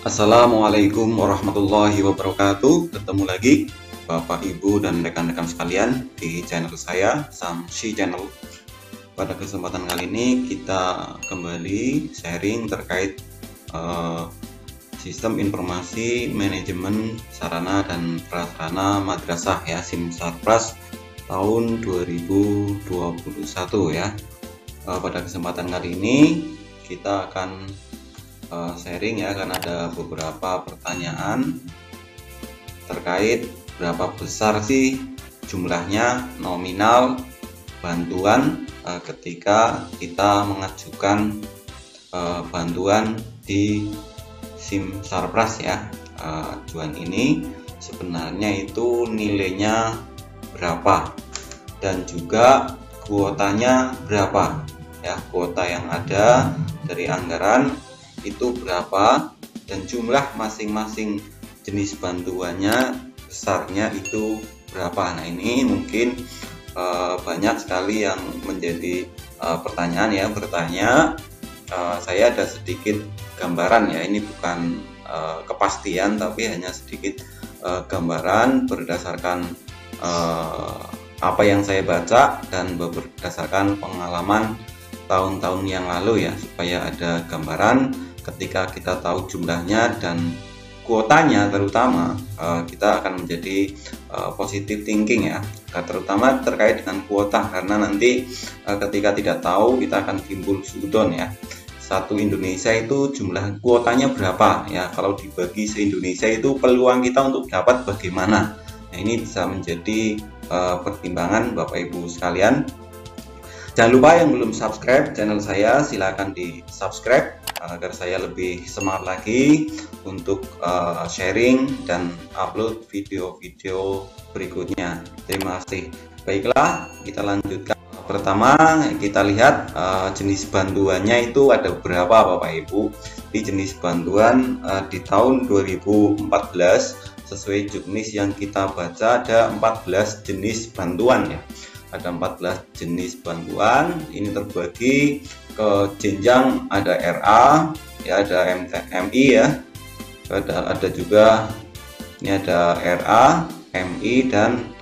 Assalamualaikum warahmatullahi wabarakatuh. Ketemu lagi Bapak, Ibu, dan rekan-rekan sekalian di channel saya, Samsi Channel. Pada kesempatan kali ini kita kembali sharing terkait sistem informasi manajemen sarana dan prasarana madrasah ya, SIM Sarpras tahun 2021 ya. Pada kesempatan kali ini kita akan sharing ya, karena ada beberapa pertanyaan terkait berapa besar sih jumlahnya nominal bantuan ketika kita mengajukan bantuan di SIM Sarpras ya. Ajuan ini sebenarnya itu nilainya berapa dan juga kuotanya berapa ya, kuota yang ada dari anggaran itu berapa dan jumlah masing-masing jenis bantuannya besarnya itu berapa. Nah, ini mungkin banyak sekali yang menjadi pertanyaan ya, bertanya. Saya ada sedikit gambaran ya, ini bukan kepastian tapi hanya sedikit gambaran berdasarkan apa yang saya baca dan berdasarkan pengalaman tahun-tahun yang lalu ya, supaya ada gambaran ketika kita tahu jumlahnya dan kuotanya, terutama kita akan menjadi positive thinking ya, terutama terkait dengan kuota, karena nanti ketika tidak tahu kita akan timbul sudon ya. Satu Indonesia itu jumlah kuotanya berapa ya, kalau dibagi se-Indonesia itu peluang kita untuk dapat bagaimana. Nah, ini bisa menjadi pertimbangan Bapak Ibu sekalian. Jangan lupa yang belum subscribe channel saya, silahkan di subscribe agar saya lebih semangat lagi untuk sharing dan upload video-video berikutnya. Terima kasih. Baiklah, kita lanjutkan. Pertama, kita lihat jenis bantuannya itu ada berapa Bapak Ibu. Di jenis bantuan di tahun 2014 sesuai juknis yang kita baca ada 14 jenis bantuan ya. Ada 14 jenis bantuan, ini terbagi ke jenjang, ada RA ya, ada MI ya, ada juga ini ada RA, MI dan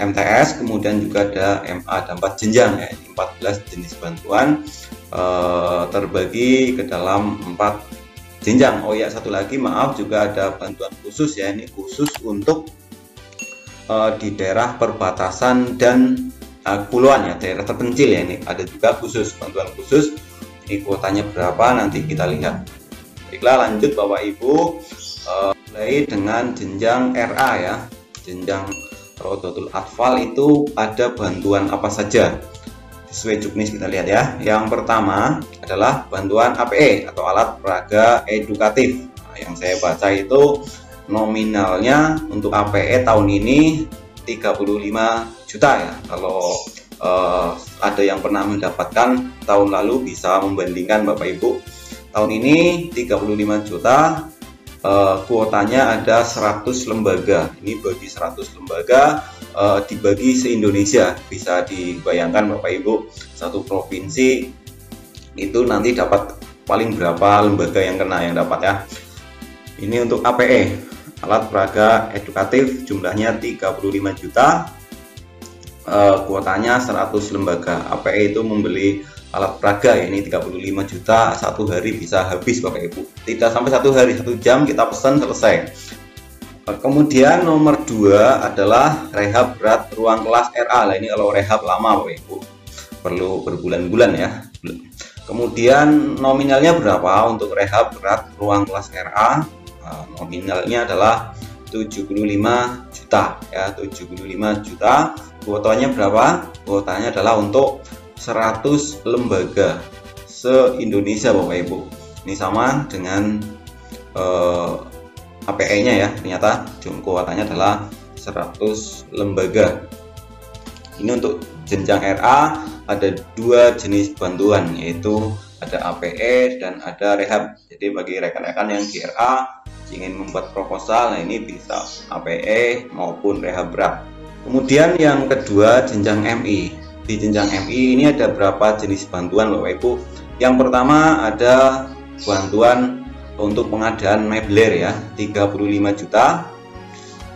MTS, kemudian juga ada MA, ada 4 jenjang ya. 14 jenis bantuan terbagi ke dalam 4 jenjang. Oh ya, satu lagi maaf, juga ada bantuan khusus ya, ini khusus untuk di daerah perbatasan dan kepulauan ya, daerah terpencil ya, ini ada juga khusus, bantuan khusus. Ini kuotanya berapa nanti kita lihat. Baiklah, lanjut Bapak Ibu, mulai dengan jenjang RA ya. Jenjang Rodotul Atfal itu ada bantuan apa saja sesuai juknis, kita lihat ya. Yang pertama adalah bantuan APE atau alat peraga edukatif. Nah, yang saya baca itu nominalnya untuk APE tahun ini 35 juta ya. Kalau ada yang pernah mendapatkan tahun lalu bisa membandingkan Bapak Ibu. Tahun ini 35 juta, kuotanya ada 100 lembaga. Ini bagi 100 lembaga dibagi se-Indonesia. Bisa dibayangkan Bapak Ibu, satu provinsi itu nanti dapat paling berapa lembaga yang kena, yang dapat ya. Ini untuk APE, alat peraga edukatif, jumlahnya 35 juta, kuotanya 100 lembaga. APE itu membeli alat peraga ya, ini 35 juta, satu hari bisa habis Bapak Ibu. Tidak sampai satu hari, 1 jam kita pesan selesai. Kemudian nomor 2 adalah rehab berat ruang kelas RA. Nah, ini kalau rehab lama Bapak Ibu, perlu berbulan-bulan ya. Kemudian nominalnya berapa untuk rehab berat ruang kelas RA? Nominalnya adalah 75 juta ya, 75 juta. Kuotanya berapa? Kuotanya adalah untuk 100 lembaga se-Indonesia Bapak Ibu. Ini sama dengan APE-nya ya, ternyata kuotanya adalah 100 lembaga. Ini untuk jenjang RA ada 2 jenis bantuan, yaitu ada APE dan ada rehab. Jadi bagi rekan-rekan yang di RA ingin membuat proposal, nah ini bisa APE maupun rehab berat. Kemudian yang kedua jenjang MI. Di jenjang MI ini ada berapa jenis bantuan Bapak Ibu. Yang pertama ada bantuan untuk pengadaan mebler ya, 35 juta.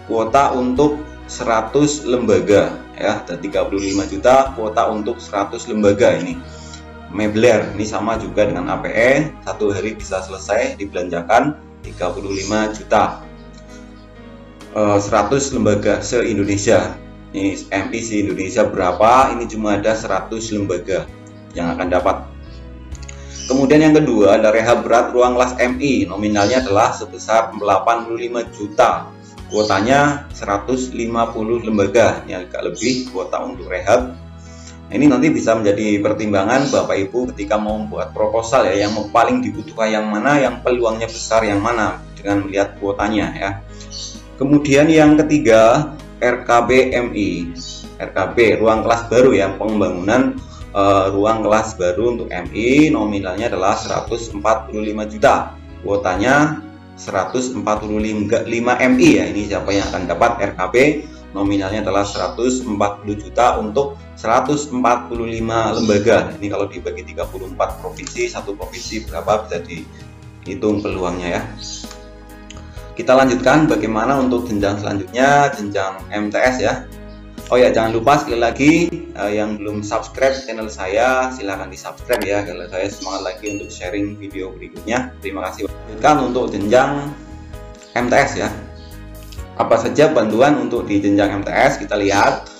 Kuota untuk 100 lembaga ya, dan 35 juta kuota untuk 100 lembaga ini. Mebler ini sama juga dengan APE, satu hari bisa selesai dibelanjakan 35 juta. 100 lembaga se-Indonesia. Ini MI se-Indonesia berapa? Ini cuma ada 100 lembaga yang akan dapat. Kemudian yang kedua ada rehab berat ruang kelas MI, nominalnya adalah sebesar 85 juta. Kuotanya 150 lembaga, ini agak lebih kuota untuk rehab. Ini nanti bisa menjadi pertimbangan Bapak Ibu ketika mau membuat proposal ya, yang paling dibutuhkan yang mana, yang peluangnya besar yang mana dengan melihat kuotanya ya. Kemudian yang ketiga RKB MI, RKB ruang kelas baru ya, pengembangunan ruang kelas baru untuk MI, nominalnya adalah 145 juta. Kuotanya 145 MI ya. Ini siapa yang akan dapat RKB, nominalnya adalah 140 juta untuk 145 lembaga. Ini kalau dibagi 34 provinsi, satu provinsi berapa bisa dihitung peluangnya ya. Kita lanjutkan bagaimana untuk jenjang selanjutnya, jenjang MTS ya. Oh ya, jangan lupa sekali lagi yang belum subscribe channel saya, silahkan di subscribe ya, karena saya semangat lagi untuk sharing video berikutnya. Terima kasih. Lanjutkan untuk jenjang MTS ya. Apa saja bantuan untuk di jenjang MTS, kita lihat.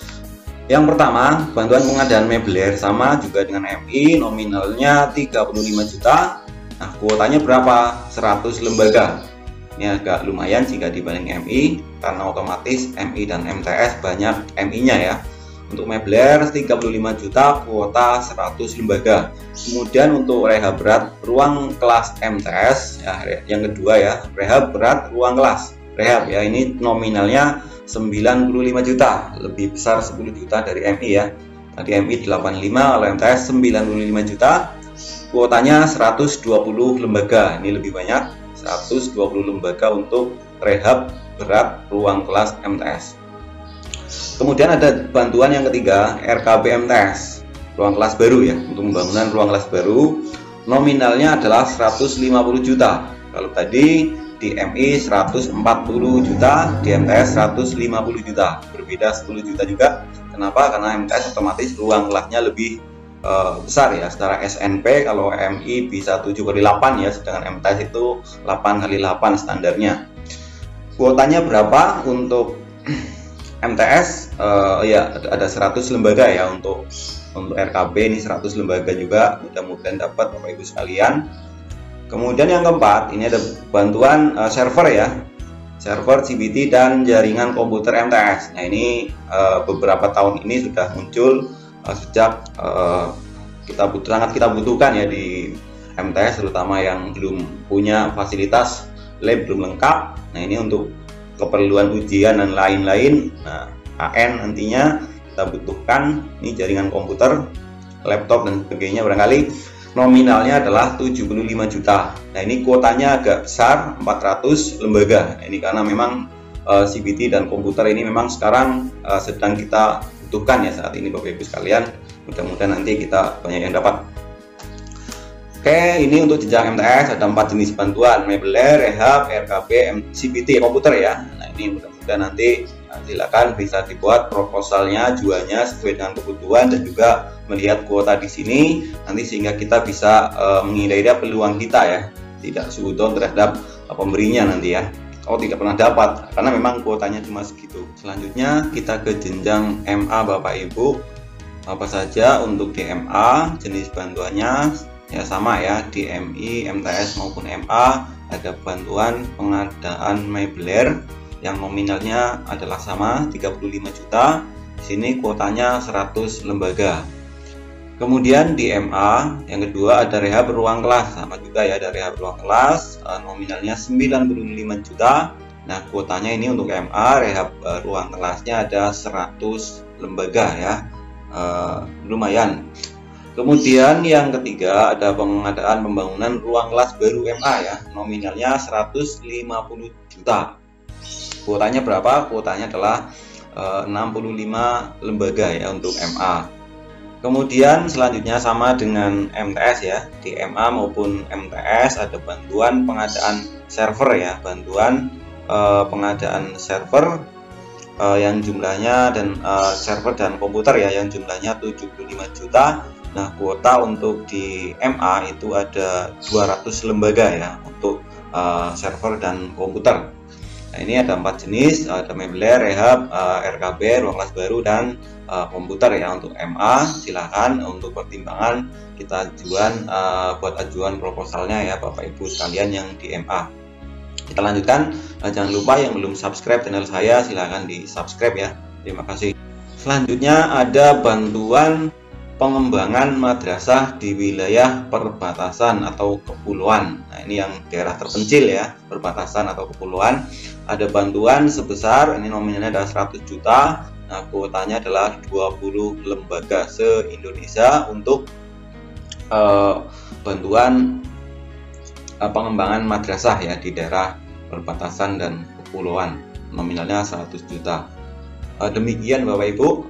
Yang pertama, bantuan pengadaan mebler sama juga dengan MI, nominalnya 35 juta. Nah, kuotanya berapa? 100 lembaga. Ini agak lumayan jika dibanding MI, karena otomatis MI dan MTS banyak MI-nya ya. Untuk mebler 35 juta, kuota 100 lembaga. Kemudian untuk rehab berat ruang kelas MTS ya, yang kedua ya, rehab berat ruang kelas rehab ya, ini nominalnya 95 juta, lebih besar 10 juta dari MI ya. Tadi MI 85, kalau MTS 95 juta. Kuotanya 120 lembaga, ini lebih banyak, 120 lembaga untuk rehab berat ruang kelas MTS. Kemudian ada bantuan yang ketiga, RKB MTS, ruang kelas baru ya, untuk pembangunan ruang kelas baru, nominalnya adalah 150 juta. Kalau tadi di MI 140 juta, di MTS 150 juta, berbeda 10 juta juga. Kenapa? Karena MTS otomatis ruang kelasnya lebih besar ya, secara SNP kalau MI bisa 7x8 ya, sedangkan MTS itu 8x8 standarnya. Kuotanya berapa untuk MTS? Ya ada 100 lembaga ya, untuk RKB ini 100 lembaga juga, mudah-mudahan dapat Bapak Ibu sekalian. Kemudian yang keempat, ini ada bantuan server ya, server CBT dan jaringan komputer MTS. Nah ini beberapa tahun ini sudah muncul sejak sangat kita butuhkan ya di MTS, terutama yang belum punya fasilitas lab belum lengkap. Nah ini untuk keperluan ujian dan lain-lain, nah AN nantinya kita butuhkan ini jaringan komputer, laptop dan sebagainya barangkali. Nominalnya adalah 75 juta. Nah ini kuotanya agak besar, 400 lembaga. Nah, ini karena memang CBT dan komputer ini memang sekarang sedang kita butuhkan ya saat ini Bapak Ibu sekalian. Mudah-mudahan nanti kita banyak yang dapat. Oke, ini untuk jenjang MTS ada 4 jenis bantuan, mebler, rehab, RKB, CBT, komputer ya. Nah ini mudah-mudahan nanti silakan bisa dibuat proposalnya, jualnya sesuai dengan kebutuhan dan juga melihat kuota di sini nanti, sehingga kita bisa mengira-ira peluang kita ya, tidak suudon terhadap pemberinya nanti ya. Oh tidak pernah dapat karena memang kuotanya cuma segitu. Selanjutnya kita ke jenjang MA Bapak Ibu. Apa saja untuk di MA jenis bantuannya ya sama ya, di MI, MTS maupun MA ada bantuan pengadaan mebler yang nominalnya adalah sama 35 juta. Di sini kuotanya 100 lembaga. Kemudian di MA yang kedua ada rehab ruang kelas, sama juga ya, ada rehab ruang kelas, nominalnya 95 juta. Nah kuotanya ini untuk MA rehab ruang kelasnya ada 100 lembaga ya, lumayan. Kemudian yang ketiga ada pengadaan pembangunan ruang kelas baru MA ya, nominalnya 150 juta. Kuotanya berapa? Kuotanya adalah 65 lembaga ya untuk MA. Kemudian selanjutnya sama dengan MTS ya, di MA maupun MTS ada bantuan pengadaan server ya, bantuan pengadaan server yang jumlahnya dan server dan komputer ya yang jumlahnya 75 juta. Nah, kuota untuk di MA itu ada 200 lembaga ya untuk server dan komputer. Nah, ini ada 4 jenis, ada meubiler, rehab, RKB, ruang kelas baru, dan komputer ya. Untuk MA silakan untuk pertimbangan kita ajuan buat ajuan proposalnya ya Bapak Ibu sekalian yang di MA. Kita lanjutkan, jangan lupa yang belum subscribe channel saya silahkan di subscribe ya. Terima kasih. Selanjutnya ada bantuan pengembangan madrasah di wilayah perbatasan atau kepulauan. Nah, ini yang daerah terpencil ya, perbatasan atau kepulauan. Ada bantuan sebesar, ini nominalnya adalah 100 juta. Nah, kuotanya adalah 20 lembaga se-Indonesia untuk bantuan pengembangan madrasah ya di daerah perbatasan dan kepulauan. Nominalnya 100 juta. Demikian Bapak Ibu,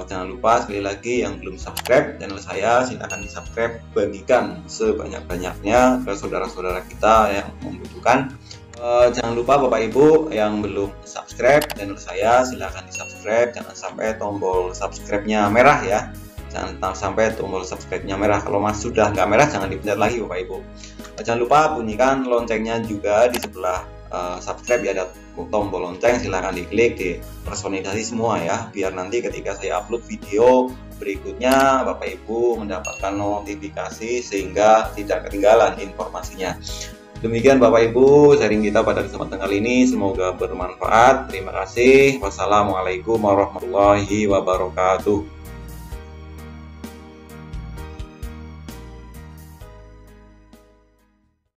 jangan lupa sekali lagi yang belum subscribe channel saya silahkan di subscribe, bagikan sebanyak-banyaknya ke saudara-saudara kita yang membutuhkan. Jangan lupa Bapak Ibu yang belum subscribe channel saya silahkan di subscribe, jangan sampai tombol subscribe-nya merah ya, jangan sampai tombol subscribe-nya merah. Kalau masih sudah nggak merah jangan dipencet lagi Bapak Ibu. Jangan lupa bunyikan loncengnya juga di sebelah subscribe ya, ada tombol lonceng, silahkan diklik, dipersonalisasi semua ya, biar nanti ketika saya upload video berikutnya Bapak Ibu mendapatkan notifikasi sehingga tidak ketinggalan informasinya. Demikian Bapak Ibu sharing kita pada kesempatan kali ini, semoga bermanfaat. Terima kasih. Wassalamualaikum warahmatullahi wabarakatuh.